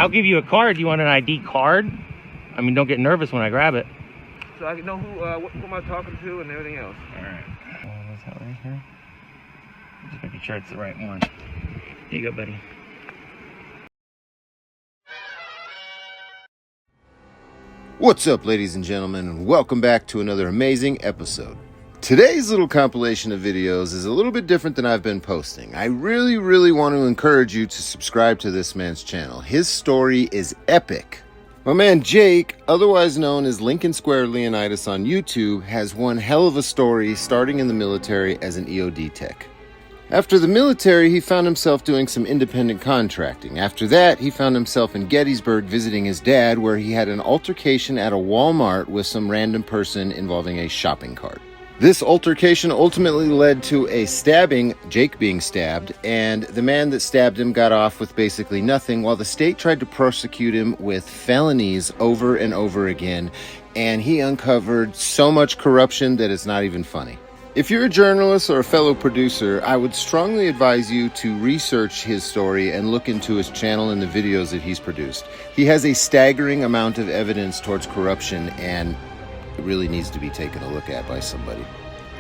I'll give you a card. You want an ID card? I mean, don't get nervous when I grab it. So I can know who am I talking to and everything else. All right. Is that right here? Just making sure it's the right one. Here you go, buddy. What's up, ladies and gentlemen, and welcome back to another amazing episode. Today's little compilation of videos is a little bit different than I've been posting. I really want to encourage you to subscribe to this man's channel. His story is epic. My man Jake, otherwise known as Lincoln Square Leonidas on YouTube, has one hell of a story starting in the military as an EOD tech. After the military, he found himself doing some independent contracting. After that, he found himself in Gettysburg visiting his dad, where he had an altercation at a Walmart with some random person involving a shopping cart. This altercation ultimately led to a stabbing, Jake being stabbed, and the man that stabbed him got off with basically nothing, while the state tried to prosecute him with felonies over and over again, and he uncovered so much corruption that it's not even funny. If you're a journalist or a fellow producer, I would strongly advise you to research his story and look into his channel and the videos that he's produced. He has a staggering amount of evidence towards corruption, and it really needs to be taken a look at by somebody.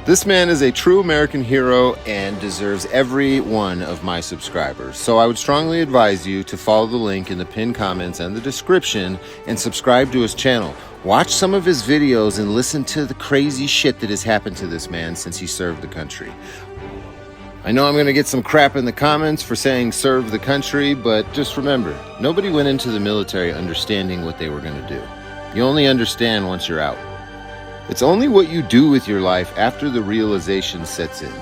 This man is a true American hero and deserves every one of my subscribers. So I would strongly advise you to follow the link in the pinned comments and the description and subscribe to his channel. Watch some of his videos and listen to the crazy shit that has happened to this man since he served the country. I know I'm going to get some crap in the comments for saying serve the country, but just remember, nobody went into the military understanding what they were going to do. You only understand once you're out. It's only what you do with your life after the realization sets in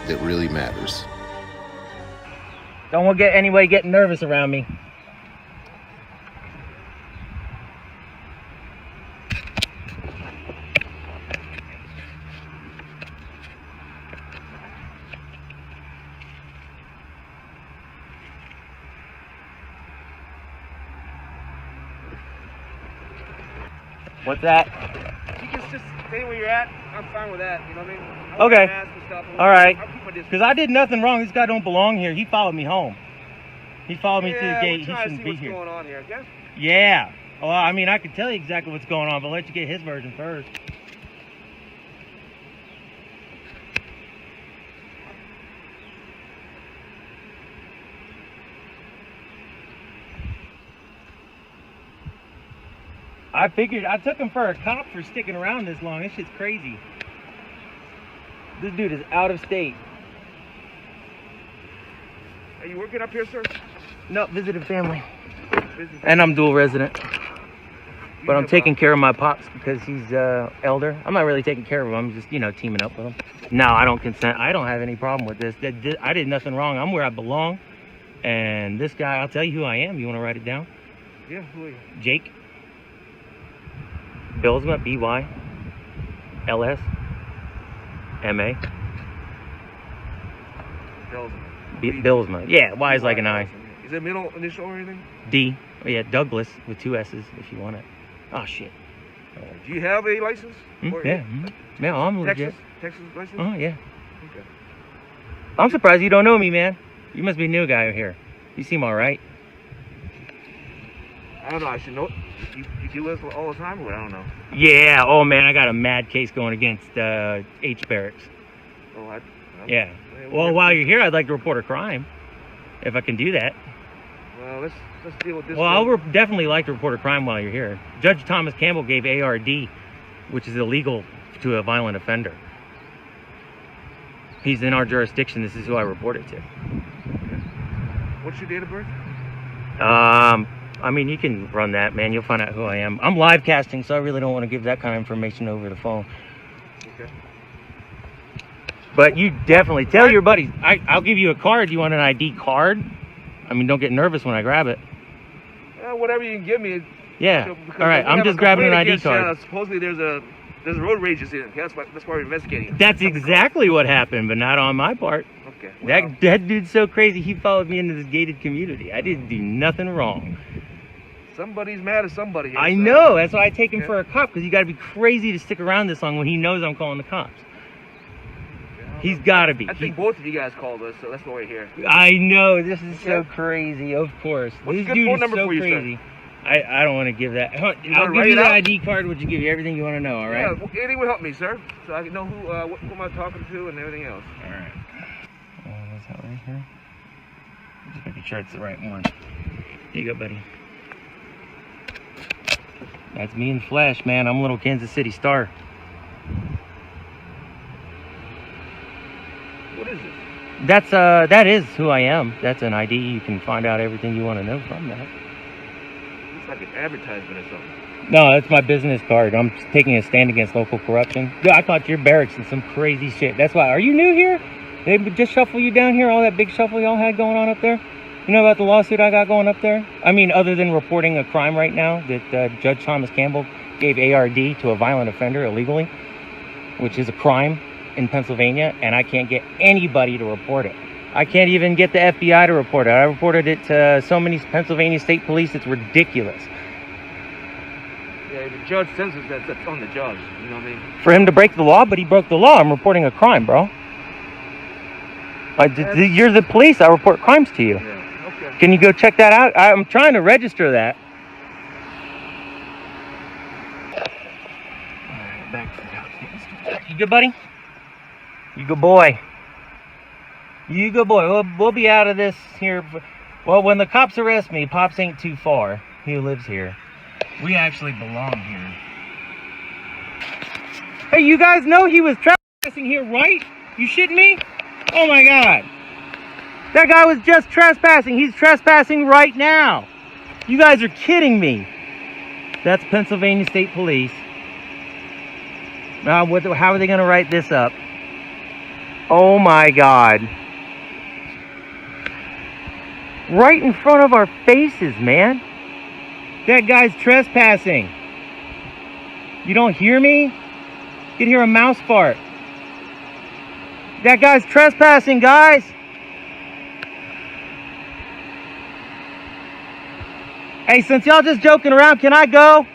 that really matters. Don't want to get anybody getting nervous around me. What's that? You can just stay where you're at. I'm fine with that. You know what I mean? Okay. All right. Because I did nothing wrong. This guy don't belong here. He followed me home. He followed me to the gate. He shouldn't be here. What's going on here, I guess? Yeah. Well, I mean, I could tell you exactly what's going on, but I'll let you get his version first. I figured, I took him for a cop for sticking around this long. This shit's crazy. This dude is out of state. Are you working up here, sir? No, visited family. And I'm dual resident. But I'm taking care of my pops because he's elder. I'm not really taking care of him. I'm just, you know, teaming up with him. No, I don't consent. I don't have any problem with this. I did nothing wrong. I'm where I belong. And this guy, I'll tell you who I am. You want to write it down? Yeah, who are you? Jake. Bylsma, B-Y-L-S-M-A. Bylsma. Yeah, Y is like an I. Is it middle initial or anything? D. Oh, yeah, Douglas with 2 S's if you want it. Oh, shit. Do you have a license? Yeah. Yeah, I'm legit. Texas license? Oh, yeah. Okay. I'm surprised you don't know me, man. You must be a new guy here. You seem all right. I don't know. I should know. You do this all the time, or I don't know. Yeah. Oh man, I got a mad case going against H barracks. Oh, yeah. Well, while you're here, I'd like to report a crime, if I can do that. Well, let's deal with this. Well, I'll definitely like to report a crime while you're here. Judge Thomas Campbell gave ARD, which is illegal to a violent offender. He's in our jurisdiction. This is who I report it to. Okay. What's your date of birth? I mean, you can run that, man. You'll find out who I am. I'm live casting, so I really don't want to give that kind of information over the phone. Okay. But you definitely tell your buddies. I'll give you a card. You want an ID card? I mean, don't get nervous when I grab it. Whatever you can give me. Yeah. All right. I'm just grabbing an ID card. Supposedly there's a road rage incident. That's why we're investigating. That's exactly what happened, but not on my part. Okay. Well, that dude's so crazy. He followed me into this gated community. I didn't do nothing wrong. Somebody's mad at somebody here. I know. That's why I take him for a cop, because you got to be crazy to stick around this long when he knows I'm calling the cops. He's got to be. I think both of you guys called us, so that's why we're here. I know, this is so crazy, of course. What's This a good dude phone is number so for you, crazy. I don't want to give that. I'll give write you it the out? ID card, which will give you everything you want to know, all right? Yeah, well, anything would help me, sir, so I can know who am I talking to and everything else. All right. Is that right here? Just making sure it's the right one. Here you go, buddy. That's me in flesh, man. I'm a little Kansas City star. What is this? That is who I am. That's an ID. You can find out everything you want to know from that. It's like an advertisement or something. No, that's my business card. I'm taking a stand against local corruption. Dude, I caught your barracks in some crazy shit. That's why. Are you new here? They just shuffle you down here? All that big shuffle y'all had going on up there? You know about the lawsuit I got going up there? I mean, other than reporting a crime right now that Judge Thomas Campbell gave ARD to a violent offender illegally, which is a crime in Pennsylvania, and I can't get anybody to report it. I can't even get the FBI to report it. I reported it to so many Pennsylvania State Police, it's ridiculous. Yeah, the judge says that's on the judge, you know what I mean? For him to break the law, but he broke the law. I'm reporting a crime, bro. You're the police. I report crimes to you. Yeah, okay. Can you go check that out? I'm trying to register that. You good, buddy? You good boy. You good boy. We'll be out of this here. Well, when the cops arrest me, Pops ain't too far. He lives here. We actually belong here. Hey, you guys know he was trespassing here, right? You shitting me? Oh my God. That guy was just trespassing. He's trespassing right now. You guys are kidding me. That's Pennsylvania State Police. Now, how are they going to write this up? Oh my God. Right in front of our faces, man. That guy's trespassing. You don't hear me? You can hear a mouse fart. That guy's trespassing, guys. Hey, since y'all just joking around, can I go?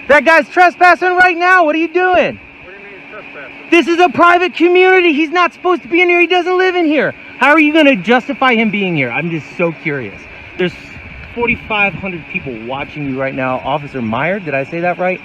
That guy's trespassing right now. What are you doing? What do you mean trespassing? This is a private community. He's not supposed to be in here. He doesn't live in here. How are you going to justify him being here? I'm just so curious. There's 4,500 people watching you right now. Officer Meyer, did I say that right?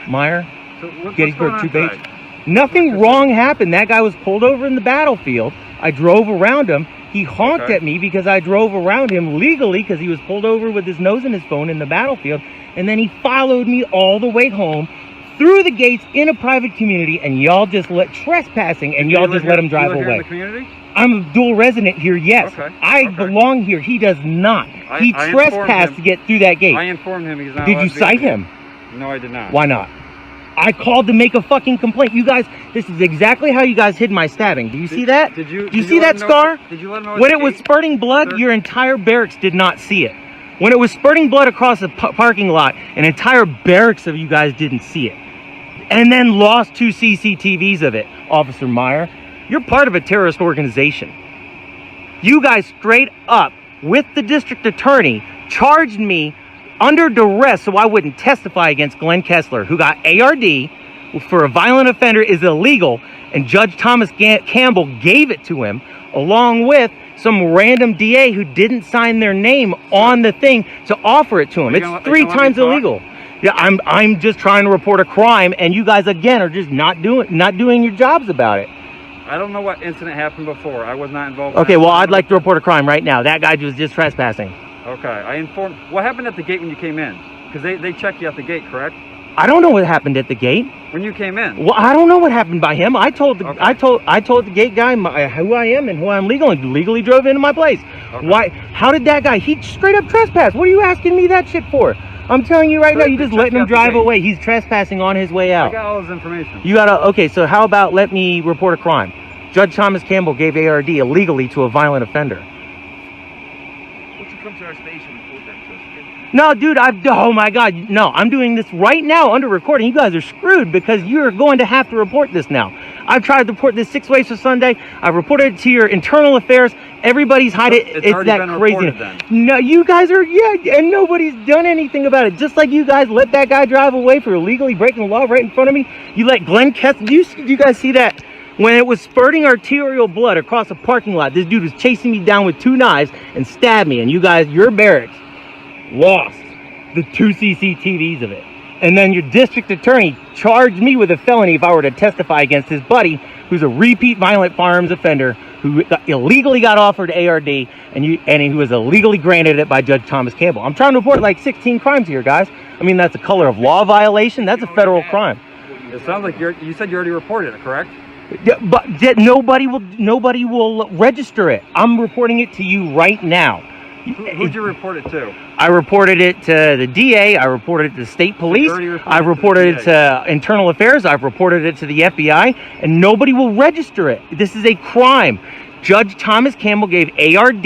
Meyer? So Gettysburg 2H. Nothing wrong happened. That guy was pulled over in the battlefield. I drove around him. He honked at me because I drove around him legally because he was pulled over with his nose in his phone in the battlefield. And then he followed me all the way home through the gates in a private community, and y'all just let trespassing, and y'all just let him drive away. In the community? I'm a dual resident here, yes. Okay. I belong here. He does not. He trespassed to get through that gate. I informed him he's not. Did you cite him? No, I did not. Why not? I called to make a fucking complaint. You guys, this is exactly how you guys hid my stabbing. Do you see that? Did you see that scar? Did you let him know? When it was spurting blood, your entire barracks did not see it. When it was spurting blood across the parking lot, an entire barracks of you guys didn't see it. And then lost 2 CCTVs of it, Officer Meyer. You're part of a terrorist organization. You guys straight up, with the district attorney, charged me under duress so I wouldn't testify against Glenn Kessler, who got ARD for a violent offender, is illegal, and Judge Thomas Campbell gave it to him, along with some random DA who didn't sign their name on the thing to offer it to him. It's 3 times illegal. Yeah, I'm just trying to report a crime, and you guys again are just not doing your jobs about it. I don't know what incident happened before. I was not involved. Okay, well, I'd like to report a crime right now. That guy was just trespassing. Okay, I informed. What happened at the gate when you came in? Because they checked you at the gate, correct? I don't know what happened at the gate. When you came in? Well, I don't know what happened by him. I told the gate guy who I am and who I'm legally drove into my place. Okay. Why? How did that guy? He straight up trespassed. What are you asking me that shit for? I'm telling you right now, you just letting him drive away. He's trespassing on his way out. I got all his information. You gotta. Okay, so how about let me report a crime? Judge Thomas Campbell gave ARD illegally to a violent offender. Why don't you come to our station and report that to us? No, dude, oh my God, no, I'm doing this right now under recording. You guys are screwed because you're going to have to report this now. I've tried to report this 6 ways for Sunday. I've reported it to your internal affairs. Everybody's hiding it. It's that crazy. No, you guys are, yeah, and nobody's done anything about it. Just like you guys let that guy drive away for illegally breaking the law right in front of me. You let Glenn Kessler, you guys see that? When it was spurting arterial blood across a parking lot, this dude was chasing me down with 2 knives and stabbed me. And you guys, your barracks lost the 2 CCTVs of it. And then your district attorney charged me with a felony if I were to testify against his buddy, who's a repeat violent firearms offender, who illegally got offered ARD, and he was illegally granted it by Judge Thomas Campbell. I'm trying to report like 16 crimes here, guys. I mean, that's a color of law violation. That's a federal crime. It sounds like you said you already reported it, correct? Yeah, but nobody will register it. I'm reporting it to you right now. Who'd you report it to? I reported it to the DA. I reported it to the state police. I reported it to internal affairs. I've reported it to the FBI, and nobody will register it. This is a crime. Judge Thomas Campbell gave ARD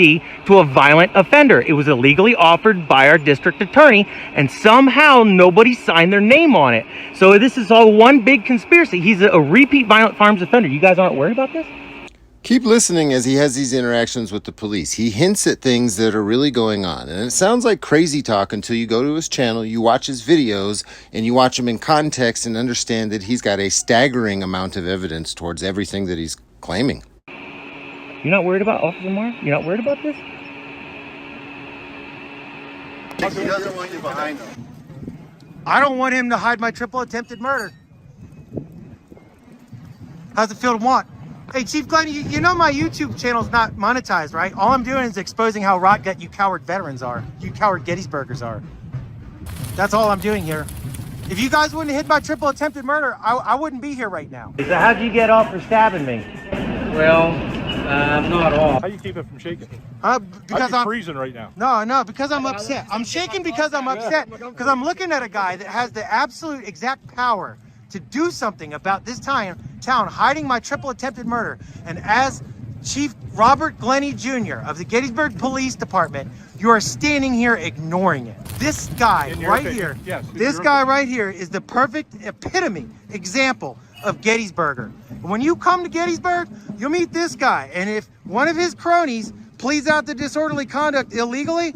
to a violent offender. It was illegally offered by our district attorney, and somehow nobody signed their name on it. So this is all one big conspiracy. He's a repeat violent firearms offender. You guys aren't worried about this? Keep listening as he has these interactions with the police. He hints at things that are really going on. And it sounds like crazy talk until you go to his channel, you watch his videos, and you watch him in context and understand that he's got a staggering amount of evidence towards everything that he's claiming. You're not worried about Officer Moore? You're not worried about this? He doesn't want you behind him. I don't want him to hide my triple attempted murder. How's it feel to want? Hey, Chief Glenn, you know my YouTube channel's not monetized, right? All I'm doing is exposing how rot gut you coward veterans are. You coward Gettysburgers are. That's all I'm doing here. If you guys wouldn't have hit my triple attempted murder, I wouldn't be here right now. So how'd you get off for stabbing me? Well, not all. How do you keep it from shaking? Because I'm freezing right now. No, because I'm upset. I'm shaking because I'm upset. Because I'm looking at a guy that has the absolute exact power to do something about this town hiding my triple attempted murder. And as Chief Robert Glennie Jr. of the Gettysburg Police Department, you are standing here ignoring it. This guy right here, this guy right here is the perfect epitome example of Gettysburger. When you come to Gettysburg, you'll meet this guy. And if one of his cronies pleads out the disorderly conduct illegally,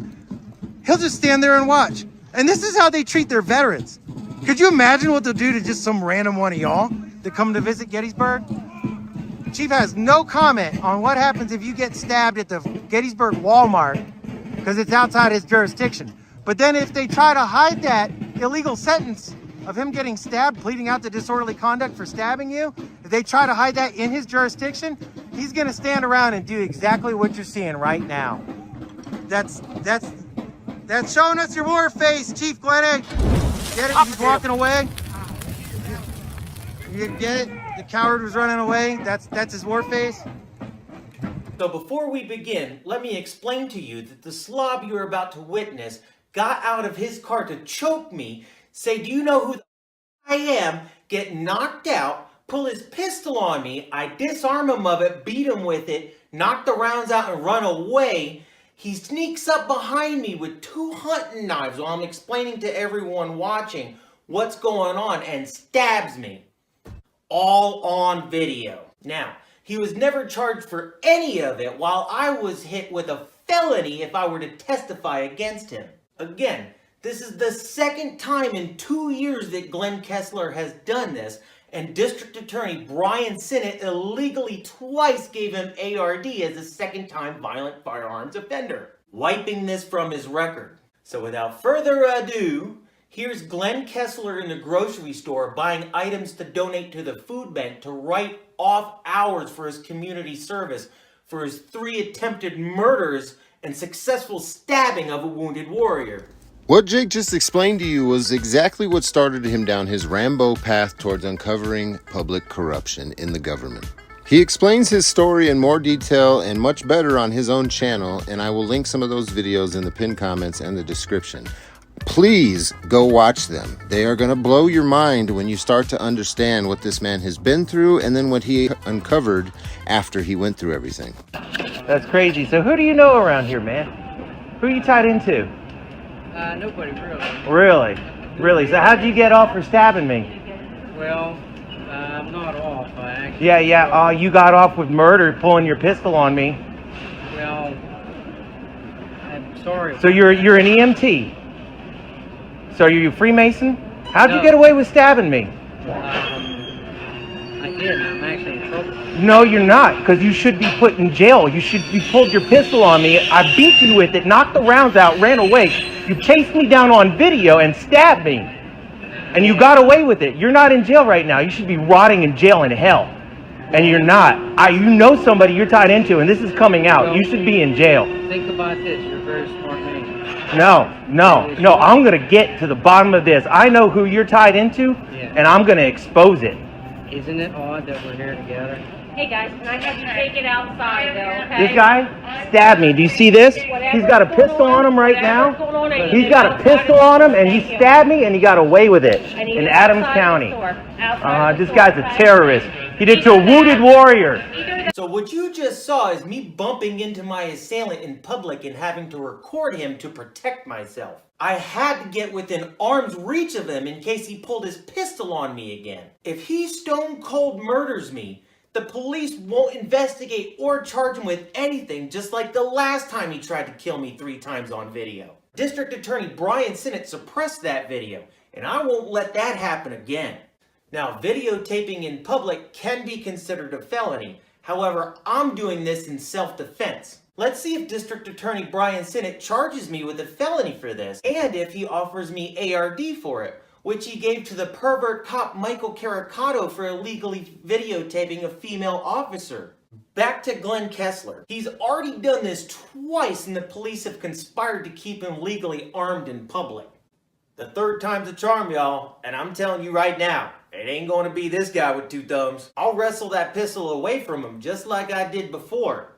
he'll just stand there and watch. And this is how they treat their veterans. Could you imagine what they'll do to just some random one of y'all that come to visit Gettysburg? Chief has no comment on what happens if you get stabbed at the Gettysburg Walmart because it's outside his jurisdiction. But then if they try to hide that illegal sentence of him getting stabbed, pleading out the disorderly conduct for stabbing you, if they try to hide that in his jurisdiction, he's gonna stand around and do exactly what you're seeing right now. That's showing us your war face, Chief Glennie. Get it? He's walking away. You get it? The coward was running away. That's his war face. So before we begin, let me explain to you that the slob you're about to witness got out of his car to choke me, say, "Do you know who the I am?" get knocked out, pull his pistol on me, I disarm him of it, beat him with it, knock the rounds out and run away. He sneaks up behind me with 2 hunting knives while I'm explaining to everyone watching what's going on and stabs me. All on video. Now, he was never charged for any of it while I was hit with a felony if I were to testify against him. Again, this is the second time in 2 years that Glenn Kessler has done this, and District Attorney Brian Sinnott illegally twice gave him ARD as a second-time violent firearms offender, wiping this from his record. So without further ado, here's Glenn Kessler in the grocery store buying items to donate to the food bank to write off hours for his community service for his 3 attempted murders and successful stabbing of a wounded warrior. What Jake just explained to you was exactly what started him down his Rambo path towards uncovering public corruption in the government. He explains his story in more detail and much better on his own channel, and I will link some of those videos in the pinned comments and the description. Please go watch them. They are going to blow your mind when you start to understand what this man has been through and then what he uncovered after he went through everything. That's crazy. So who do you know around here, man? Who are you tied into? Nobody really. Really? So how'd you get off for stabbing me? Well, I'm not off. I actually. You got off with murder, pulling your pistol on me. Well, I'm sorry. So you're an EMT. So are you a Freemason? How'd you No. get away with stabbing me? I did. I'm actually in trouble. No, you're not, because you should be put in jail. You pulled your pistol on me. I beat you with it, knocked the rounds out, ran away. You chased me down on video and stabbed me. And you got away with it. You're not in jail right now. You should be rotting in jail in hell. And you're not. You know somebody you're tied into, and this is coming out. No. You should be in jail. Think about this. You're a very smart man. No. I'm going to get to the bottom of this. I know who you're tied into, Yeah. and I'm going to expose it. Isn't it odd that we're here together? Hey guys, can I have you take it outside though, okay? This guy stabbed me. Do you see this? He's got a pistol on him right now. He's got a pistol on him, and he stabbed me, and he got away with it in Adams County. This guy's a terrorist. He did to a wounded warrior. So what you just saw is me bumping into my assailant in public and having to record him to protect myself. I had to get within arm's reach of him in case he pulled his pistol on me again. If he stone cold murders me, the police won't investigate or charge him with anything, just like the last time he tried to kill me 3 times on video. District Attorney Brian Sinnott suppressed that video, and I won't let that happen again. Now, videotaping in public can be considered a felony. However, I'm doing this in self-defense. Let's see if District Attorney Brian Sinnott charges me with a felony for this, and if he offers me ARD for it, which he gave to the pervert cop Michael Caricato for illegally videotaping a female officer. Back to Glenn Kessler. He's already done this twice, and the police have conspired to keep him legally armed in public. The 3rd time's a charm, y'all, and I'm telling you right now, it ain't gonna be this guy with 2 thumbs. I'll wrestle that pistol away from him just like I did before,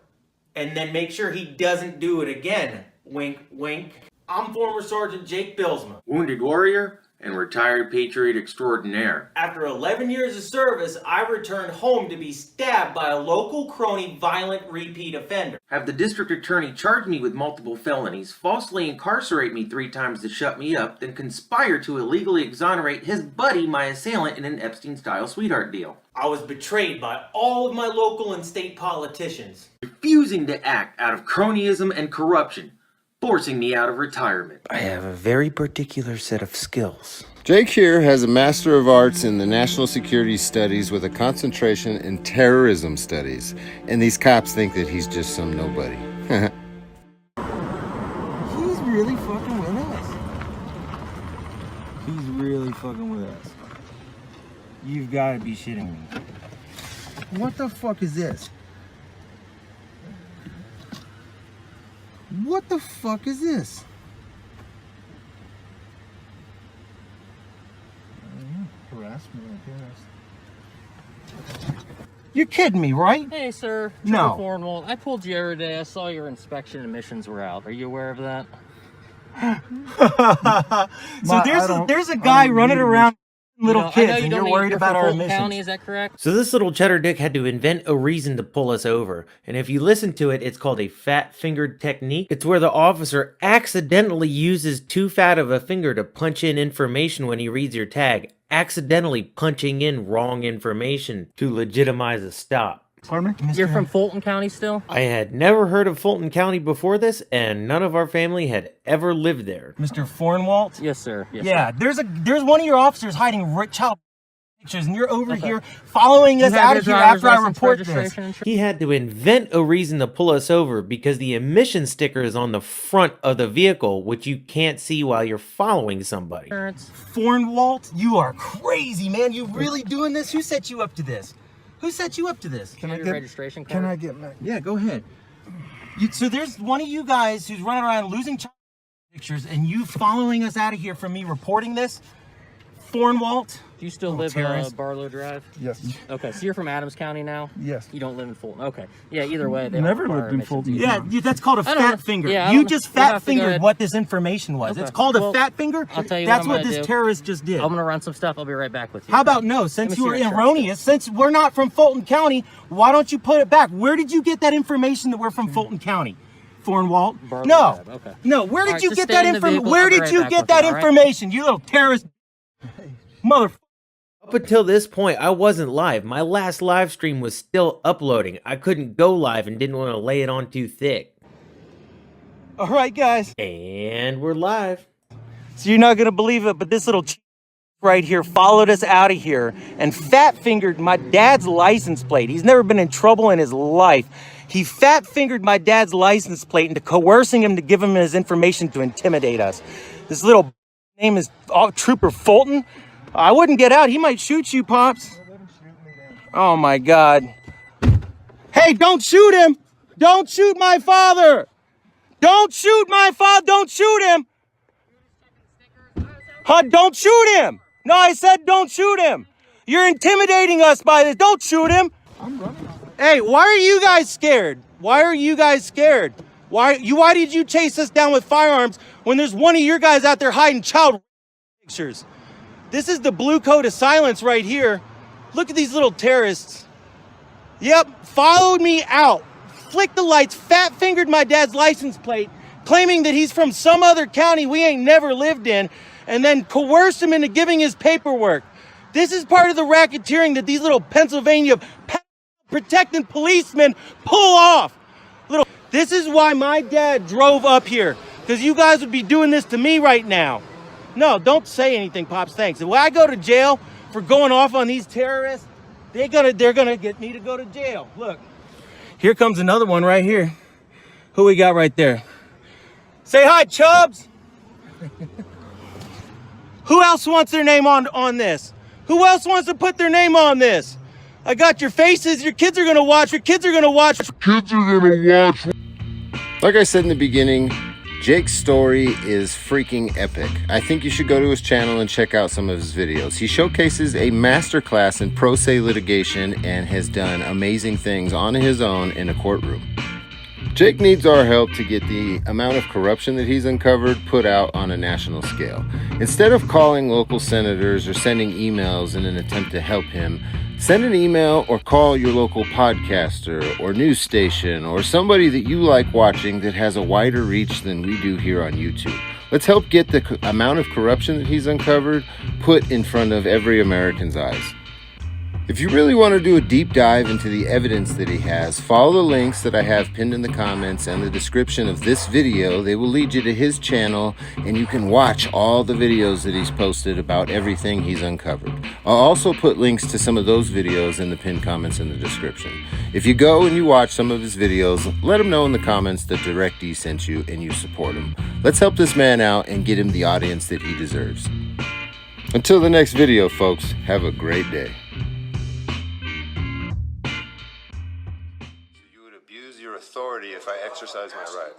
and then make sure he doesn't do it again. Wink, wink. I'm former Sergeant Jake Bilsma, wounded warrior and retired patriot extraordinaire. After 11 years of service, I returned home to be stabbed by a local crony violent repeat offender. Have the district attorney charge me with multiple felonies, falsely incarcerate me 3 times to shut me up, then conspire to illegally exonerate his buddy, my assailant, in an Epstein-style sweetheart deal. I was betrayed by all of my local and state politicians, refusing to act out of cronyism and corruption, forcing me out of retirement. I have a very particular set of skills. Jake here has a Master of Arts in the National Security Studies with a concentration in terrorism studies. And these cops think that he's just some nobody. He's really fucking with us. He's really fucking with us. You've got to be shitting me. What the fuck is this? What the fuck is this? Harassment, I guess. You're kidding me, right? Hey, sir. No. Cornwall. I pulled you every day. I saw your inspection emissions were out. Are you aware of that? So there's a guy running around little kids, and you're worried about our Fulton emissions. County, is that correct? So this little cheddar dick had to invent a reason to pull us over. And if you listen to it, it's called a fat-fingered technique. It's where the officer accidentally uses too fat of a finger to punch in information when he reads your tag, accidentally punching in wrong information to legitimize a stop. Pardon me? You're from Fulton County still? I had never heard of Fulton County before this, and none of our family had ever lived there. Mr. Fornwalt? Yes, sir. Yes, Yeah, sir. there's one of your officers hiding child pictures, and you're over here following us out of here after I report this. He had to invent a reason to pull us over because the emission sticker is on the front of the vehicle, which you can't see while you're following somebody. Fornwalt, you are crazy, man. You really doing this? Who set you up to this? Who set you up to this? Can I get registration card? Can I get my... Yeah, go ahead. So there's one of you guys who's running around losing child pictures, and you following us out of here from me reporting this? Fornwalt? Do you still live Barlow Drive? Yes. Okay, so you're from Adams County now? Yes. You don't live in Fulton. Okay. Yeah, either way. They Never don't require lived in emissions Fulton. either. Yeah, that's called a I don't fat know. finger. Yeah, I You don't just know. We'll fat have to go fingered ahead. what this information was. Okay. It's called a Well, fat finger. I'll tell you That's what what I'm this gonna do. terrorist just did. I'm going to run some stuff. I'll be right back with you. How about no? Since me you see were your chart. erroneous, since we're not from Fulton County, why don't you put it back? Where did you get that information that we're from Fulton County? Fornwalt? Barlow No. Drive, okay. No, where did Alright, you just get stay that in the information? vehicle. Where I'll be did right you back get with that you, alright? information? You little terrorist mother. Up until this point, I wasn't live. My last live stream was still uploading. I couldn't go live and didn't want to lay it on too thick. All right, guys. And we're live. So you're not gonna believe it, but this little right here followed us out of here and fat fingered my dad's license plate. He's never been in trouble in his life. He fat fingered my dad's license plate into coercing him to give him his information to intimidate us. This little name is Trooper Fulton. I wouldn't get out. He might shoot you, Pops. Oh my God. Hey, don't shoot him. Don't shoot my father. Don't shoot my father. Don't shoot him. Huh, don't shoot him. No, I said don't shoot him. You're intimidating us by this. Don't shoot him. I'm running. Hey, why are you guys scared? Why are you guys scared? Why did you chase us down with firearms when there's one of your guys out there hiding child pictures? This is the blue code of silence right here. Look at these little terrorists. Yep, followed me out, flicked the lights, fat fingered my dad's license plate, claiming that he's from some other county we ain't never lived in, and then coerced him into giving his paperwork. This is part of the racketeering that these little Pennsylvania protecting policemen pull off. This is why my dad drove up here, because you guys would be doing this to me right now. No, don't say anything, Pops, thanks. When I go to jail for going off on these terrorists, they're gonna get me to go to jail. Look, here comes another one right here. Who we got right there? Say hi, Chubbs. Who else wants their name on this? Who else wants to put their name on this? I got your faces. Your kids are gonna watch. Your kids are gonna watch. Like I said in the beginning, Jake's story is freaking epic. I think you should go to his channel and check out some of his videos. He showcases a masterclass in pro se litigation and has done amazing things on his own in a courtroom. Jake needs our help to get the amount of corruption that he's uncovered put out on a national scale. Instead of calling local senators or sending emails in an attempt to help him, send an email or call your local podcaster or news station or somebody that you like watching that has a wider reach than we do here on YouTube. Let's help get the amount of corruption that he's uncovered put in front of every American's eyes. If you really want to do a deep dive into the evidence that he has, follow the links that I have pinned in the comments and the description of this video. They will lead you to his channel and you can watch all the videos that he's posted about everything he's uncovered. I'll also put links to some of those videos in the pinned comments in the description. If you go and you watch some of his videos, let him know in the comments that DirectD sent you and you support him. Let's help this man out and get him the audience that he deserves. Until the next video, folks, have a great day. Authority if I exercise my right.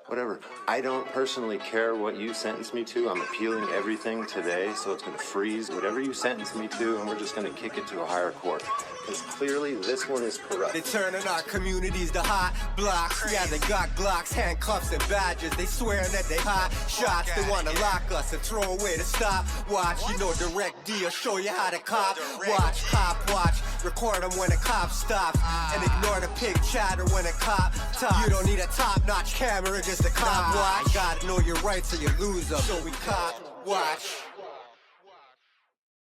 Whatever. I don't personally care what you sentence me to. I'm appealing everything today, so it's going to freeze whatever you sentence me to, and we're just going to kick it to a higher court. Because clearly this one is corrupt. They turning our communities to hot blocks. Yeah, they got Glocks, handcuffs, and badges. They swear that they hot shots. They want to lock us and throw away the stop. Watch, you know DirectD will show you how to cop. Watch, cop, watch. Record them when a cop stops. And ignore the pig chatter when a cop talks. You don't need a top-notch camera, just a cop. Watch, gotta know your rights or you lose them. So we cop, watch.